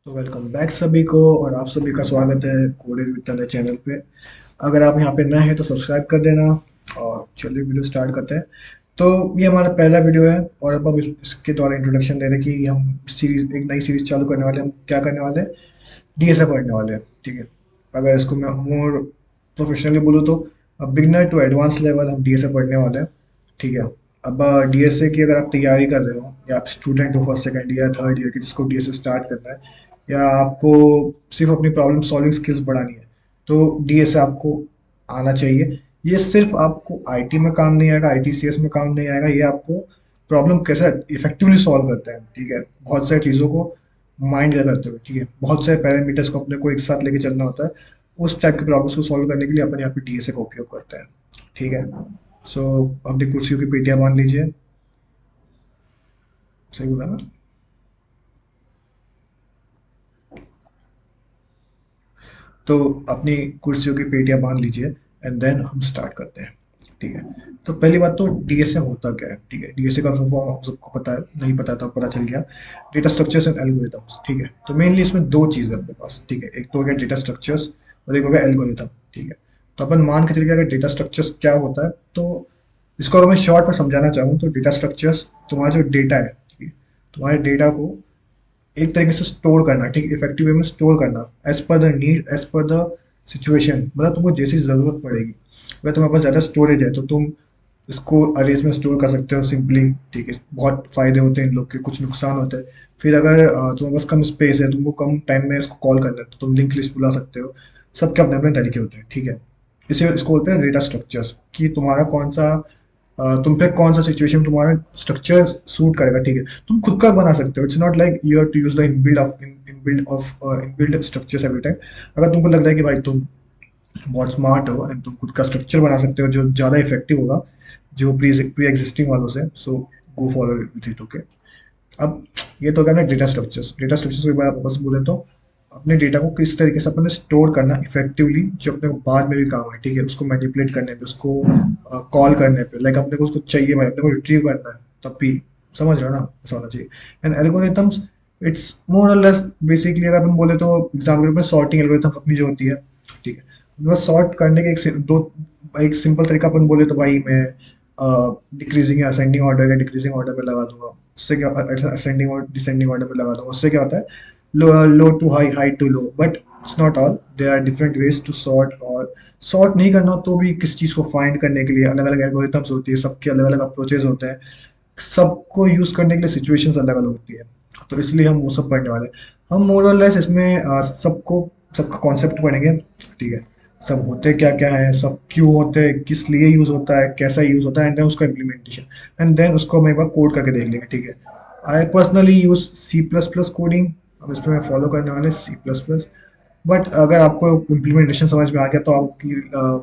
तो welcome back सभी को और आप सभी का स्वागत है कोडेड विद तने चैनल पे। अगर आप यहाँ पे नए हैं तो सब्सक्राइब कर देना। और चलिए वीडियो स्टार्ट करते हैं। तो ये हमारा पहला वीडियो है और अब इसके द्वारा इंट्रोडक्शन दे रहे हैं कि हम सीरीज एक नई सीरीज चालू करने वाले हैं। हम क्या करने वाले हैं, डीएसए पढ़ने वाले हैं। ठीक है, अगर इसको मैं मोर प्रोफेशनली बोलूँ तो बिगनर टू एडवांस लेवल हम डीएसए पढ़ने वाले हैं। ठीक है, अब डीएसए की अगर आप तैयारी कर रहे हो या आप स्टूडेंट हो first second year third year की जिसको डीएसए स्टार्ट करना है, या आपको सिर्फ अपनी प्रॉब्लम सॉल्विंग स्किल्स बढ़ानी है, तो डीएसए आपको आना चाहिए। ये सिर्फ आपको आईटी में काम नहीं आएगा, आईटीसीएस में काम नहीं आएगा, ये आपको प्रॉब्लम कैसे इफेक्टिवली सॉल्व करते हैं। ठीक है, बहुत सारी चीज़ों को माइंड करते हुए, ठीक है, बहुत सारे पैरामीटर्स को अपने को एक साथ लेके चलना होता है। उस टाइप के प्रॉब्लम्स को सॉल्व करने के लिए अपन यहाँ पे डीएसए का उपयोग करते हैं। ठीक है, सो अपनी कुर्सियों की पेटियां बांध लीजिए। सही बोला ना? तो अपनी कुर्सियों की पेटियां बांध लीजिए एंड देन हम स्टार्ट करते हैं। ठीक है, तो पहली बात तो डीएसए होता क्या है। ठीक है, डीएसए का फुल फॉर्म आप सबको पता है, नहीं पता तो पता चल गया। Data structures and algorithms. ठीक है, तो मेनली इसमें दो चीज़ है अपने पास। ठीक है, एक तो हो गया डेटा स्ट्रक्चर्स और एक हो गया एल्गोरिथम। ठीक है, तो अपन मान के चलिए अगर डेटा स्ट्रक्चर्स क्या होता है, तो इसको अगर मैं शॉर्ट में समझाना चाहूँ तो डेटा स्ट्रक्चर्स तुम्हारा जो डेटा है, ठीक है, तुम्हारे डेटा को एक तरीके से स्टोर करना, ठीक है, इफेक्टिव वे में स्टोर करना as per the need, as per the situation. मतलब तुमको जैसी ज़रूरत पड़ेगी, अगर तुम्हारे पास ज़्यादा स्टोरेज है तो तुम इसको अरेज में स्टोर कर सकते हो सिंपली। ठीक है, बहुत फायदे होते हैं इन लोग के, कुछ नुकसान होते हैं। फिर अगर तुम्हारे पास कम स्पेस है, तुमको कम टाइम में इसको कॉल करना है, तो तुम लिंक लिस्ट बुला सकते हो। सबके अपने अपने तरीके होते हैं। ठीक है, इसे इसको बोलते हैं डेटा स्ट्रक्चर्स कि तुम्हारा कौन सा तुम पे कौन सा सिचुएशन तुम्हारा स्ट्रक्चर सूट करेगा। ठीक है, तुम खुद का बना सकते हो। It's not like you have to use the inbuilt structures every time. अगर तुमको लग रहा है कि भाई तुम बहुत स्मार्ट हो एंड तुम खुद का स्ट्रक्चर बना सकते हो जो ज़्यादा इफेक्टिव होगा जो प्री एग्जिस्टिंग वालों से, so go follow with it. Okay, अब ये तो क्या ना डेटा स्ट्रक्चर्स के बारे में बस बोले तो अपने डेटा को किस तरीके से अपने स्टोर करना इफेक्टिवली जो अपने को बाद में भी काम है। ठीक है, उसको मैनिपुलेट करने पे, उसको कॉल करने पे, लाइक अपने को उसको चाहिए भाई, अपने को रिट्रीव करना है तब भी। समझ रहे हो ना, ऐसा होना चाहिए। एंड एल्गोरिथम्स, इट्स मोर और लेस बेसिकली अगर अपन बोले तो एग्जाम्पल में सॉर्टिंग एल्गोरिथम अपनी जो होती है। ठीक है, बस सॉर्ट करने के एक सिंपल तरीका अपन बोले तो भाई मैं डिक्रीजिंग या असेंडिंग ऑर्डर या डिक्रीजिंग ऑर्डर में लगा दूंगा। उससे क्या, असेंडिंग और डिसेंडिंग ऑर्डर में लगा दूंगा, उससे क्या होता है, low to high, high to low. But it's not all, there are different ways to sort. और सॉर्ट नहीं करना हो तो भी किस चीज़ को फाइंड करने के लिए अलग अलग एल्गोरिथम्स होती है, सबके अलग अलग अप्रोचेज होते हैं, सबको यूज़ करने के लिए सिचुएशंस अलग अलग होती है। तो इसलिए हम वो सब पढ़ने वाले हैं। हम मोर और लेस इसमें सबका कॉन्सेप्ट पढ़ेंगे। ठीक है, सब होते क्या क्या है, सब क्यों होते हैं, किस लिए यूज़ होता है, कैसा यूज़ होता है, एंड देन उसका इम्प्लीमेंटेशन, एंड देन उसको हम एक बार कोड करके देख लेंगे। ठीक है, I personally use C plus plus coding. अब इस पर मैं फॉलो करने वाले सी प्लस प्लस। बट अगर आपको इम्प्लीमेंटेशन समझ में आ गया तो आपकी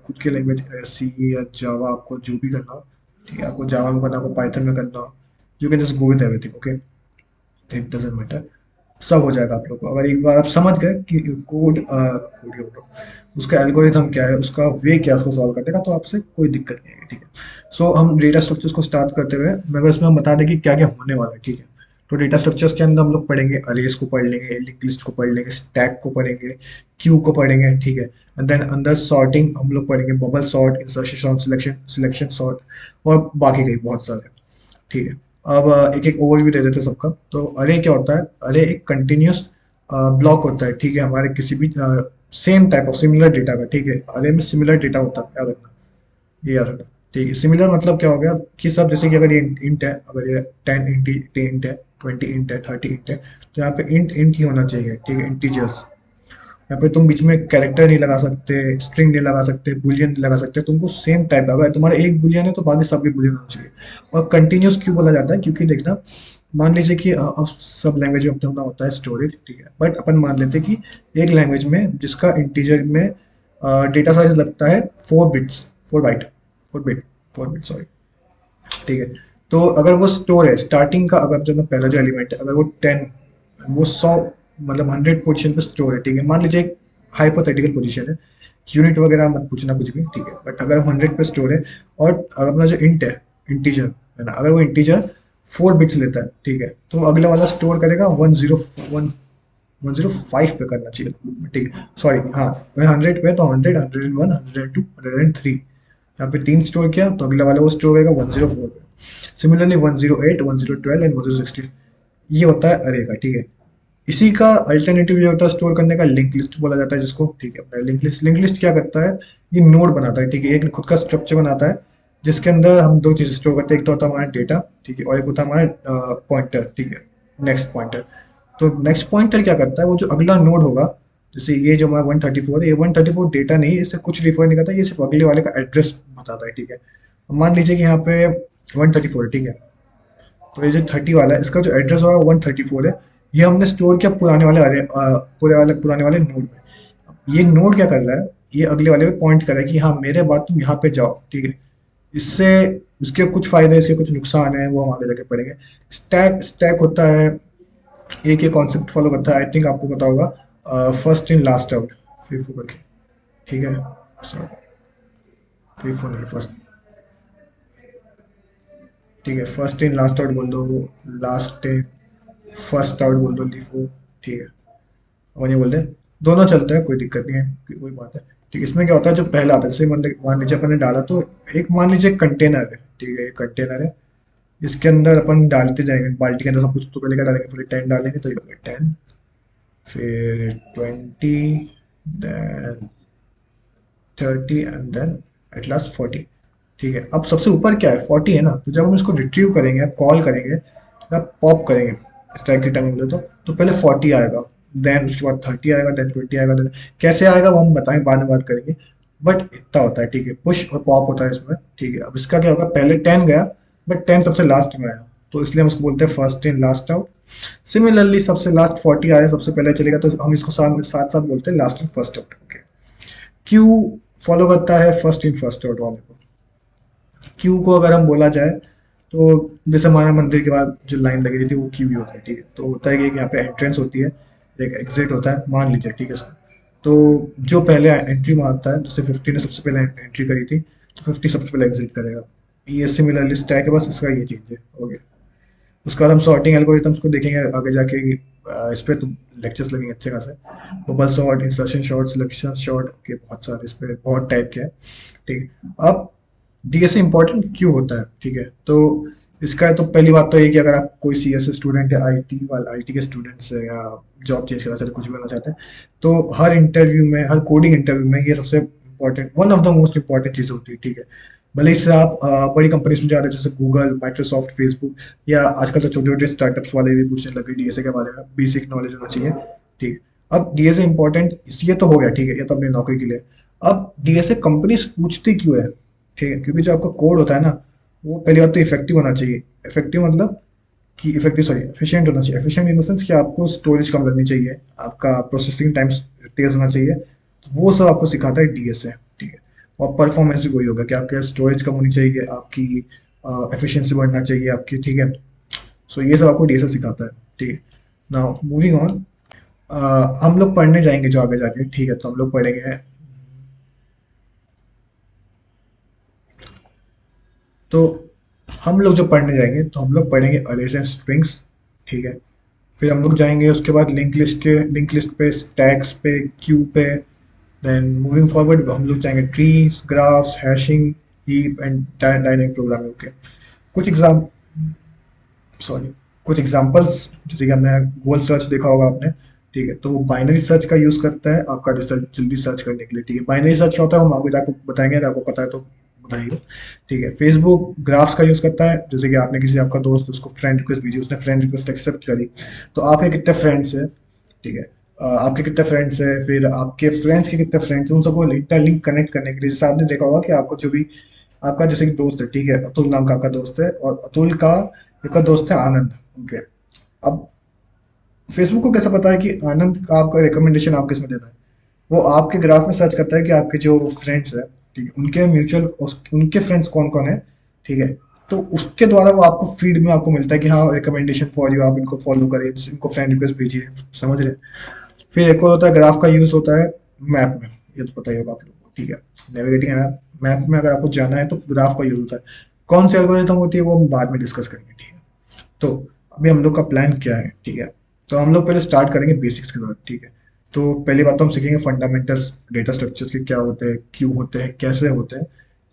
खुद की लैंग्वेज सी या जावा, आपको जो भी करना हो, ठीक है, आपको जावा में करना, आपको पाइथन में करना हो, you can just go with everything. Okay, it doesn't matter, सब हो जाएगा आप लोग को। अगर एक बार आप समझ गए कि कोड उसका एल्गोरिथम क्या है, उसका वे क्या है उसको सॉल्व करने का, तो आपसे कोई दिक्कत नहीं है। ठीक है, सो हम डेटा स्ट्रक्चर्स को स्टार्ट करते हुए मगर इसमें हम बता दें कि क्या क्या होने वाला है। ठीक है, तो डेटा स्ट्रक्चर्स के अंदर हम लोग पढ़ेंगे अरेज को पढ़ लेंगे, लिंक लिस्ट को पढ़ लेंगे, स्टैक को पढ़ेंगे, क्यू को पढ़ेंगे। ठीक है, एंड देन अंदर सॉर्टिंग हम लोग पढ़ेंगे, bubble sort, insertion sort, selection sort और बाकी कई बहुत सारे। ठीक है, अब एक एक ओवरव्यू दे देते हैं सबका। तो अरे क्या होता है, अरे एक कंटिन्यूस ब्लॉक होता है। ठीक है, हमारे किसी भी same type of similar data का। ठीक है, अरे में सिमिलर डेटा होता है, याद रखना, ये याद रखना। ठीक है, सिमिलर मतलब क्या हो गया कि सब, जैसे कि अगर ये इंट है, अगर ये 10 इंट है, 20 इंट है, 30 इंट है, तो यहाँ पे इंट इंट ही होना चाहिए। ठीक है, इंटीजर्स। यहाँ पे तुम बीच में कैरेक्टर नहीं लगा सकते, स्ट्रिंग नहीं लगा सकते, बुलियन नहीं लगा सकते, तुमको सेम टाइप, अगर तुम्हारा एक बुलियन है तो बाकी सब भी बुलियन होना चाहिए। और कंटिन्यूस क्यों बोला जाता है, क्योंकि देखना, मान लीजिए कि अब सब लैंग्वेज में अपना अपना होता है स्टोरेज। ठीक है, बट अपन मान लेते हैं कि एक लैंग्वेज में जिसका इंटीजर में डेटा साइज लगता है 4 bits, 4 byte, 4 bit, 4 bit sorry. ठीक है, तो अगर वो स्टोर है स्टार्टिंग का, अगर जो पहला जो एलिमेंट है, अगर वो 10, वो 100, मतलब 100 पोजीशन पे स्टोर है। ठीक है, मान लीजिए एक हाइपोथेटिकल पोजीशन है, यूनिट वगैरह मत पूछना कुछ भी। ठीक है, बट अगर 100 पे स्टोर है और अगर अपना जो इंट है, इंटीजर है ना, अगर वो इंटीजर 4 बिट्स लेता है, ठीक है, तो अगला वाला स्टोर करेगा 101, 105 पे करना चाहिए, ठीक है, सॉरी, हाँ, 100 पे, तो 100, 101, 102, 103, यहाँ पे 3 स्टोर किया तो अगला वाला वो स्टोर होगा 104 पे। सिमिलरली 108, 1012 एंड 1016, ये होता है अरे का, ठीक है। इसी का अल्टरनेटिव ये होता है स्टोर करने का, लिंक लिस्ट बोला जाता है जिसको, ठीक है। लिंक लिस्ट क्या करता है, ये नोड बनाता है, ठीक है, एक खुद का स्ट्रक्चर बनाता है जिसके अंदर हम दो चीजें स्टोर करते हैं, एक तो होता है हमारा डेटा, ठीक है, और एक होता है हमारा पॉइंटर, ठीक है, नेक्स्ट पॉइंटर। तो नेक्स्ट पॉइंटर क्या करता है, वो जो अगला नोड होगा, जैसे ये जो हमारा 134 है, ये 134 डेटा नहीं है, इससे कुछ रिफर नहीं करता, ये सिर्फ अगले वाले का एड्रेस बताता है, ठीक है। मान लीजिए कि यहाँ पे 134, ठीक है, तो ये जो 30 वाला है इसका जो एड्रेस होगा 134 है, ये हमने स्टोर किया पुराने वाले पुराने वाले नोड में। ये नोड क्या कर रहा है, ये अगले वाले पे पॉइंट कर रहा है कि हाँ मेरे बाद तुम यहाँ पे जाओ, ठीक है। इससे इसके कुछ फायदे, इसके कुछ नुकसान है, वो हम आगे जाके पढ़ेंगे। स्टैक स्टैक होता है, एक ये कॉन्सेप्ट फॉलो करता है, आई थिंक आपको पता होगा, first in last out, FIFO करके, ठीक है, सॉरी, फीफो नहीं, फर्स्ट, ठीक है, फर्स्ट इन लास्ट आउट बोल दो, लास्ट इन फर्स्ट आउट बोल दो, लीफो, ठीक है, और ये बोलते हैं, दोनों चलते हैं, कोई दिक्कत नहीं है, कोई बात है, ठीक है। इसमें क्या होता है, जो पहला आता है, जैसे मान लीजिए अपन ने डाला, तो एक मान लीजिए कंटेनर है, ठीक है, एक कंटेनर है, इसके अंदर अपन डालते जाएंगे, बाल्टी के अंदर सब कुछ, तो पहले क्या डालेंगे, पहले 10 डालेंगे, तो ये होगा 10, फिर 20, then 30 and then at last 40, ठीक है। अब सबसे ऊपर क्या है, 40 है ना, तो जब हम इसको रिट्रीव करेंगे, कॉल करेंगे या पॉप करेंगे स्टैक के टाइम बोले, तो पहले 40 आएगा, देन उसके बाद 30 आएगा, देन 20 आएगा, देन कैसे आएगा वो हम बताएं, बाद में बात करेंगे, बट इतना होता है, ठीक है, पुश और पॉप होता है इसमें, ठीक है। अब इसका क्या होगा, पहले 10 गया, बट 10 सबसे लास्ट में आया, तो इसलिए हम उसको बोलते हैं first in last out. Similarly सबसे लास्ट 40 आया, सबसे पहले चलेगा, तो हम इसको साथ साथ साथ बोलते हैं last in first out, okay. Q follow करता है फर्स्ट इन फर्स्ट आउट वाले को। क्यू को अगर हम बोला जाए, तो जैसे हमारा मंदिर के बाद जो लाइन लगी रहती है वो क्यू ही होता है, ठीक है। तो होता है कि एक यहाँ पे एंट्रेंस होती है, एक एग्जिट होता है, मान लीजिए, ठीक है सर। तो जो पहले एंट्री मारता है, जैसे 50 ने सबसे पहले एंट्री करी थी, तो 50 सबसे पहले एग्जिट करेगा। ये सिमिलरली स्टैक है, बस इसका ये चेंज है, हो गया। उसके बाद हम सॉर्टिंग एल्गोरिथम्स को देखेंगे आगे जाके, इस पे तो लेक्चर्स लगेंगे अच्छे खासे। Bubble sort, insertion short, selection short, okay, बहुत सारे इस पे बहुत टाइप के हैं, ठीक है। अब डीएसए इंपॉर्टेंट क्यों होता है, ठीक है, तो इसका तो पहली बात तो ये कि अगर आप कोई सीएस स्टूडेंट है, आईटी के स्टूडेंट्स है, या जॉब चेंज करना चाहते हैं, कुछ भी करना चाहते हैं, तो हर इंटरव्यू में, हर कोडिंग इंटरव्यू में ये सबसे important, one of the most important चीज़ होती है, ठीक है। भले इससे आप बड़ी कंपनीज में जा रहे हैं, जैसे गूगल, माइक्रोसॉफ्ट, फेसबुक, या आजकल तो छोटे छोटे स्टार्टअप्स वाले भी पूछने लगे डीएसए के बारे में, बेसिक नॉलेज होना चाहिए, ठीक है। अब डीएसए इंपॉर्टेंट इसलिए तो हो गया, ठीक है, ये तो अपनी नौकरी के लिए। अब डीएसए कंपनीज पूछती क्यों है, ठीक है, क्योंकि जो आपका कोड होता है ना, वो पहली बात तो इफेक्टिव होना चाहिए। इफेक्टिव मतलब कि इफेक्टिव, सॉरी, एफिशिएंट होना चाहिए। एफिशिएंट इन द सेंस कि आपको स्टोरेज कम लगनी चाहिए, आपका प्रोसेसिंग टाइम तेज होना चाहिए, तो वो सब आपको सिखाता है डीएसए, ठीक है। और परफॉर्मेंस भी वही होगा कि आपके स्टोरेज कम होनी चाहिए, आपकी एफिशिएंसी बढ़ना चाहिए आपकी, ठीक है। सो ये सब आपको डीएसए सिखाता है, ठीक है। नाउ मूविंग ऑन, हम लोग पढ़ने जाएंगे जो आगे जाके, ठीक है, तो हम लोग पढ़ेंगे, तो हम लोग जो पढ़ने जाएंगे, तो हम लोग पढ़ेंगे अरेज एंड स्ट्रिंग्स, ठीक है। फिर हम लोग जाएंगे उसके बाद लिंक लिस्ट पे, स्टैक्स पे, क्यू पे, देन मूविंग फॉरवर्ड हम लोग जाएंगे trees, graphs, hashing, heap and dynamic programming के कुछ एग्जाम, सॉरी, कुछ एग्जांपल्स, जैसे कि हमने गूगल सर्च देखा होगा आपने, ठीक है, तो वो बाइनरी सर्च का यूज करता है आपका रिजल्ट जल्दी सर्च करने के लिए, ठीक है। बाइनरी सर्च क्या होता है हम आगे जाकर बताएंगे, अगर आपको पता है तो बताइए, ठीक है। फेसबुक ग्राफ्स का यूज करता है, जैसे कि आपने किसी आपका दोस्त, उसको फ्रेंड रिक्वेस्ट भेजी, उसने फ्रेंड रिक्वेस्ट एक्सेप्ट करी, तो आपके कितने फ्रेंड्स हैं, ठीक है, आपके कितने फ्रेंड्स हैं, फिर आपके फ्रेंड्स के कितने फ्रेंड्स हैं, उन सबको इंटरलिंक कनेक्ट करने के लिए, जैसे आपने देखा होगा कि आपको जो भी आपका जैसे कि दोस्त है, ठीक है, अतुल नाम का आपका दोस्त है, और अतुल का एक और दोस्त है आनंद, ओके। अब फेसबुक को कैसे पता है कि आनंद का आपका रिकमेंडेशन आप किस में देता है, वो आपके ग्राफ में सर्च करता है कि आपके जो फ्रेंड्स है, ठीक है, उनके म्यूचुअल, उनके फ्रेंड्स कौन कौन है, ठीक है, तो उसके द्वारा वो आपको फीड में आपको मिलता है कि हाँ रिकमेंडेशन फॉर यू, आप इनको फॉलो करें, इनको फ्रेंड रिक्वेस्ट भेजिए, समझ रहे हैं। फिर एक और होता है ग्राफ का यूज होता है मैप में, ये तो पता ही होगा आप लोगों को, ठीक है, नेविगेटिंग मैप, मैप में अगर आपको जाना है तो ग्राफ का यूज होता है। कौन सी एल्गोरिथम होती है वो हम बाद में डिस्कस करेंगे, ठीक है। तो अभी हम लोग का प्लान क्या है, ठीक है, तो हम लोग पहले स्टार्ट करेंगे बेसिक्स के साथ, ठीक है। तो पहली बात तो हम सीखेंगे फंडामेंटल्स डेटा स्ट्रक्चर्स के क्या होते हैं, क्यों होते हैं, कैसे होते हैं,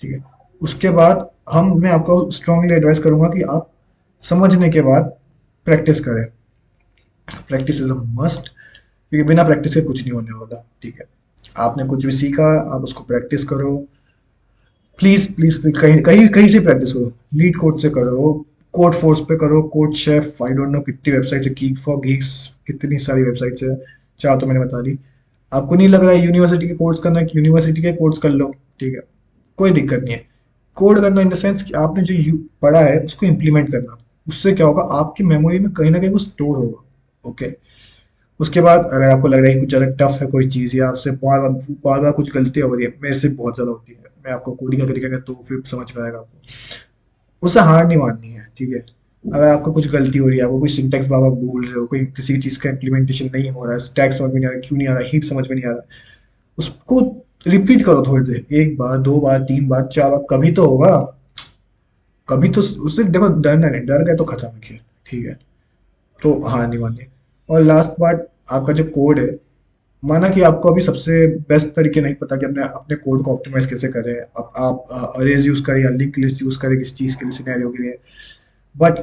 ठीक है। उसके बाद मैं आपको स्ट्रांगली एडवाइस करूंगा कि आप समझने के बाद प्रैक्टिस करें। प्रैक्टिस इज अ मस्ट, क्योंकि बिना प्रैक्टिस के कुछ नहीं होने वाला, ठीक है। आपने कुछ भी सीखा, आप उसको प्रैक्टिस करो। प्लीज प्लीज प्लीज, कहीं कहीं कहीं से प्रैक्टिस करो। लीड कोड से करो, कोड फोर्स पे करो, code chef, I don't know कितनी वेबसाइट्स है, गीक फॉर गीक्स, कितनी सारी वेबसाइट्स है, चार तो मैंने बता दी। आपको नहीं लग रहा है यूनिवर्सिटी के कोर्स करना है, यूनिवर्सिटी के कोर्स कर लो, ठीक है। कोई दिक्कत नहीं है। कोड करना इन द सेंस कि आपने जो पढ़ा है उसको इम्प्लीमेंट करना। उससे क्या होगा, आपकी मेमोरी में कहीं ना कहीं वो स्टोर होगा, ओके। उसके बाद अगर आपको लग रहा है कि कुछ ज़्यादा टफ है कोई चीज़, या आपसे बार बार कुछ गलती हो रही है, मेरे से बहुत ज़्यादा होती है, मैं आपको कोडिंग करके दिखाऊंगा तो फिर समझ में आएगा आपको। उसे हार नहीं माननी है, ठीक है। अगर आपको कुछ गलती हो रही है, आपको कोई सिंटेक्स बार बार भूल रहे हो, कोई किसी चीज़ का इम्प्लीमेंटेशन नहीं हो रहा है, स्टैक समझ में नहीं आ रहा है, क्यों नहीं आ रहा है, हीप समझ में नहीं आ रहा है, उसको रिपीट करो थोड़ी देर, एक बार, दो बार, तीन बार, चार बार, कभी तो होगा। कभी तो उससे देखो, डरना नहीं, डर गए तो खत्म है खेल, ठीक है। तो हार नहीं माननी। और लास्ट पार्ट, आपका जो कोड है, माना कि आपको अभी सबसे बेस्ट तरीके नहीं पता कि अपने अपने कोड को ऑप्टिमाइज कैसे करें, अब आप अरेज यूज करें या लिंक लिस्ट यूज करें किस चीज़ के लिए, सिनेरियो के लिए। बट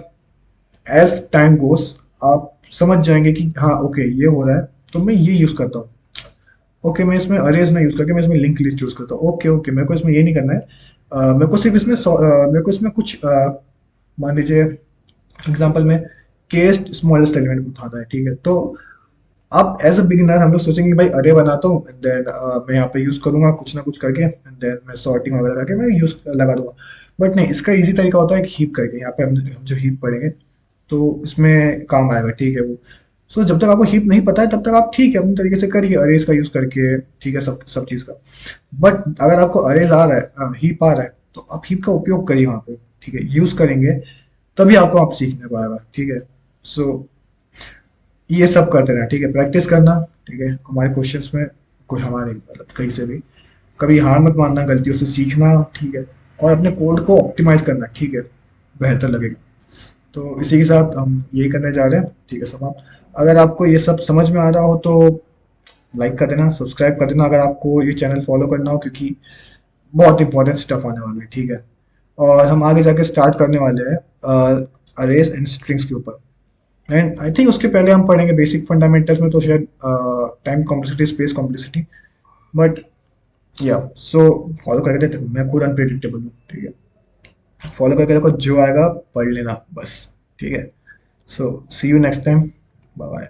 एज टाइम गोस, आप समझ जाएंगे कि हाँ ओके ये हो रहा है, तो मैं ये यूज करता हूँ। ओके, मैं इसमें अरेज ना यूज करके मैं इसमें लिंक लिस्ट यूज करता हूँ। ओके ओके, मेरे को इसमें ये नहीं करना है। मेरे को सिर्फ इसमें मेरे को इसमें कुछ मान लीजिए एग्जांपल में केस्ट स्मॉलेस्ट एलिमेंट उठाना है, ठीक है। तो अब एज अ बिगिनर हम लोग सोचेंगे कि भाई अरे बनाता हूँ, एंड देन मैं यहाँ पे यूज करूंगा कुछ ना कुछ करके, एंड देन मैं सॉर्टिंग वगैरह करके मैं यूज लगा दूंगा। बट नहीं, इसका इजी तरीका होता है कि हीप करके, यहाँ पे हम जो हीप पढ़ेंगे तो इसमें काम आएगा, ठीक है वो। सो जब तक आपको हीप नहीं पता है तब तक आप ठीक है अपने तरीके से करिए अरेज का यूज करके, ठीक है, सब सब चीज़ का। बट अगर आपको अरेज आ रहा है, हीप आ रहा है, तो आप हीप का उपयोग करिए वहाँ पे, ठीक है, यूज करेंगे तभी आपको आप सीखने पाएगा, ठीक है। सो ये सब करते रहना, ठीक है, प्रैक्टिस करना, ठीक है, हमारे क्वेश्चंस में कुछ हमारे मतलब कहीं से भी कभी हार मत मानना, गलतियों से सीखना, ठीक है। और अपने कोड को ऑप्टिमाइज करना, ठीक है, बेहतर लगेगा। तो इसी के साथ हम यही करने जा रहे हैं, ठीक है, समाप्त। अगर आपको ये सब समझ में आ रहा हो तो लाइक कर देना, सब्सक्राइब कर देना अगर आपको ये चैनल फॉलो करना हो, क्योंकि बहुत इंपॉर्टेंट स्टफ आने वाला है, ठीक है। और हम आगे जाके स्टार्ट करने वाले हैं अरेज एंड स्ट्रिंग्स के ऊपर। एंड आई थिंक उसके पहले हम पढ़ेंगे बेसिक फंडामेंटल्स में, तो शायद time complexity, space complexity. But या सो फॉलो करके देखो, मैं खुद अनप्रिडिक्टेबल हूँ, ठीक है। फॉलो करके देखो, जो आएगा पढ़ लेना बस, ठीक है। So see you next time, bye bye.